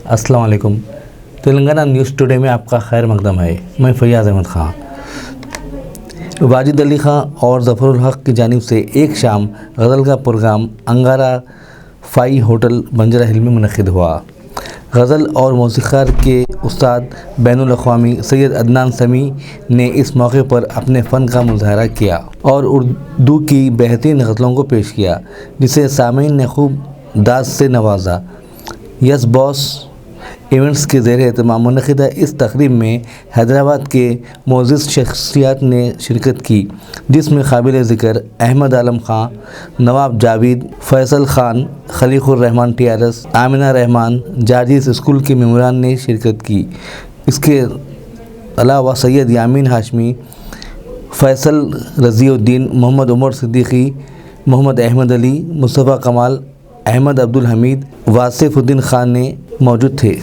अस्सलाम वालेकुम। Telangana news today में आपका खैर मकदम है। मैं फैयाज़ अहमद ख़ान। वाजिद अली ख़ान और ज़फ़रुल हक़ की जानिब से एक शाम गज़ल का प्रोग्राम अंगारा फ़ाई होटल बंजरा हिल में मुनक़िद हुआ। गज़ल और मौसीक़ार के उस्ताद बैनुल अक़वामी सैयद अदनान समी ने इस मौके पर अपने फ़न का मुज़ाहरा किया और उर्दू की बेहतरीन गज़लों को पेश किया, जिसे सामीन ने खूब दाद से नवाजा। यस बॉस इवेंट्स के ज़ेर एहतमाम मुनक़िदा इस तक़रीब में हैदराबाद के मोअज़्ज़िज़ शख़्सियात ने शिरकत की, जिसमें काबिल ज़िक्र अहमद आलम ख़ान, नवाब जावेद, फैसल ख़ान, खलीक़ुर रहमान TRS, आमिना रहमान, जाजिस स्कूल के मेम्बरान ने शिरकत की। इसके अलावा सैयद यामीन हाशमी, फैसल रज़ीउद्दीन, मोहम्मद उमर सिद्दीकी, मोहम्मद अहमद अली, मुस्तफ़ा कमाल, अहमद अब्दुल हमीद, वासिफ़ुद्दीन ख़ान ने मौजूद थे।